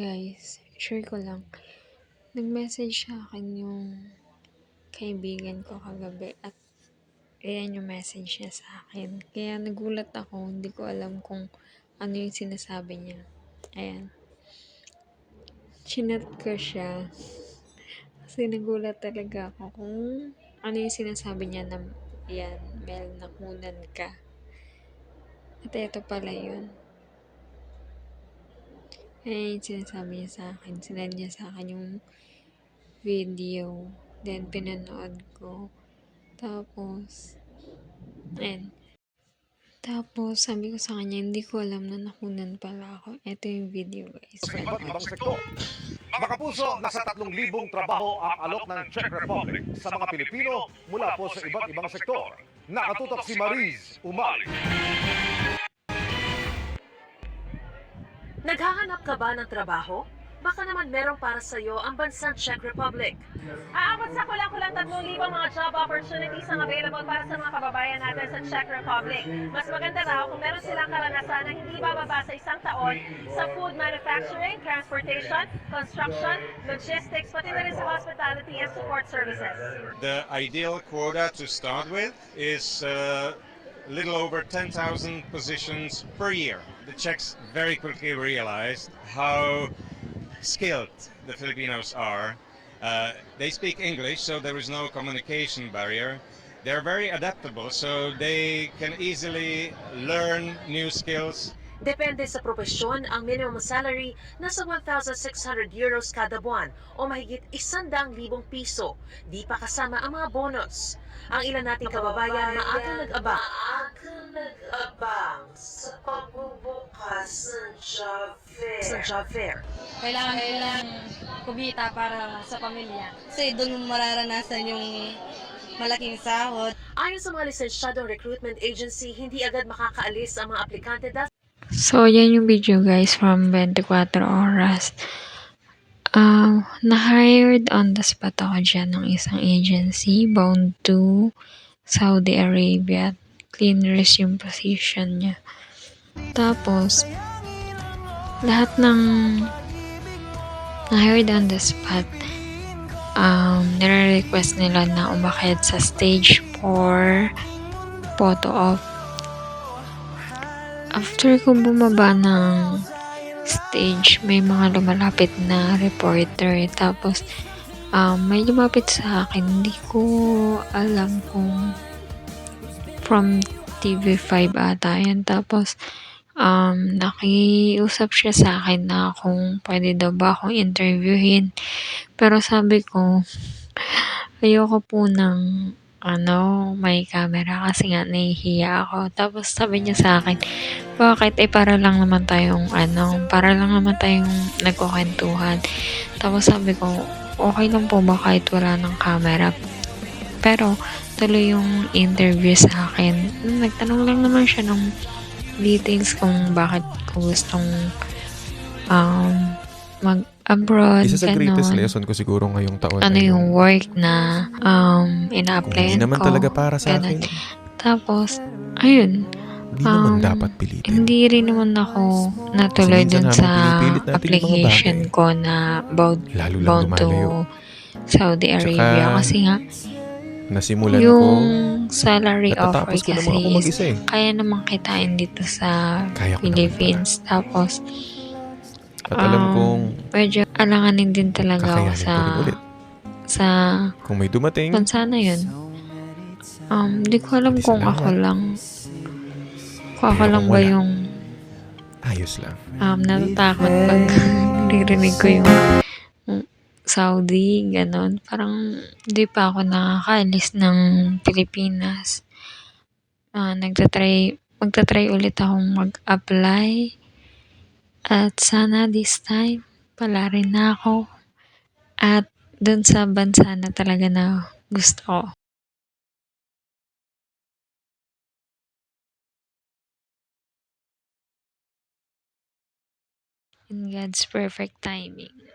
Guys, share ko lang. Nag-message sa akin yung kaibigan ko kagabi at ayan yung message niya sa akin. Kaya nagulat ako, hindi ko alam kung ano yung sinasabi niya. Ayan. Chinat ko siya kasi nagulat talaga ako kung ano yung sinasabi niya na yan, Mel, nakunan ka. At eto pala yun. Ayan yung sinasabi niya sa akin. Sinend niya sa akin yung video. Then, pinanood ko. Tapos, ayan. Tapos, sabi ko sa kanya, hindi ko alam na nakunan pala ako. Ito yung video, guys. Sa iba't ibang sektor. Mga kapuso, nasa 3,000 trabaho ang alok ng Czech Republic sa mga Pilipino mula po sa iba't ibang sektor. Nakatutok si Mariz Umali. Naghahanap ka ba ng trabaho? Baka naman merong para sa iyo ang bansang Czech Republic. Aabot sa kulang-kulang 3,000 mga job opportunities ang available para sa mga kababayan natin sa Czech Republic. Mas maganda raw kung meron silang karanasan na hindi bababa sa 1 taon sa food manufacturing, transportation, construction, logistics, pati na rin sa hospitality and support services. The ideal quota to start with is a little over 10,000 positions per year. The Czechs very quickly realized how skilled the Filipinos are. They speak English, so there is no communication barrier. They're very adaptable, so they can easily learn new skills. Depende sa propesyon, ang minimum salary nasa 1,600 euros kada buwan o mahigit 100,000 piso. Di pa kasama ang mga bonus. Ang ilan nating kababayan maagang nag-abang sa pagbubukas ng job fair. Kailangan kumita para sa pamilya. Kasi doon mo mararanasan yung malaking sahod. Ayon sa mga lisensyadong recruitment agency, hindi agad makakaalis ang mga aplikante dahil So, yan yung video, guys, from 24 Oras. Na-hired on the spot ako dyan ng isang agency bound to Saudi Arabia. Cleaners yung position niya. Tapos, lahat ng na-hired on the spot, nire-request nila na umakyat sa stage 4 photo op. After ko bumaba ng stage, may mga lumalapit na reporter. Tapos, may lumapit sa akin. Hindi ko alam kung from TV5 ata yan. Tapos, nakiusap siya sa akin na kung pwede daw ba akong interviewin. Pero sabi ko, ayoko po ng may camera kasi nga nahihiya ako. Tapos sabi niya sa akin, bakit? Para lang naman tayong nagkukwentuhan. Tapos sabi ko, okay lang po ba kahit wala ng camera? Pero tuloy yung interview sa akin. Nagtanong lang naman siya ng details kung bakit ko gustong mag-abroad, Isa sa greatest ganon. lesson ko siguro ngayong taon Ano ay yung work na kung ina-applyan hindi naman ko. talaga para sa Ganon. akin, Tapos, ayun. hindi naman dapat pilitin. Hindi rin naman ako natuloy Kasi minsan dun habang sa pinipilit natin yung mga application bagay, ko na bound lalo lang to lumalayo. Saudi Arabia. Tsaka, Kasi nga, nasimulan yung ko, salary offer natatapos ko kasi naman ako is mag-isa eh. kaya namang kitain dito sa Kaya ko naman Philippines. Tapos, At alam kong medyo alanganin din talaga ako kakayanin ko rin ulit. sa Kung may dumating, bansa na yun. Di ko alam Hindi kung salamat. ako lang Pero ba kung wala, yung ayos lang. natatakot pag narinig ko yung Saudi, ganon. Parang di pa ako nakakaalis ng Pilipinas. Magta-try ulit akong mag-apply. At sana this time, pala rin na ako. At dun sa bansa na talaga na gusto ko. In God's perfect timing.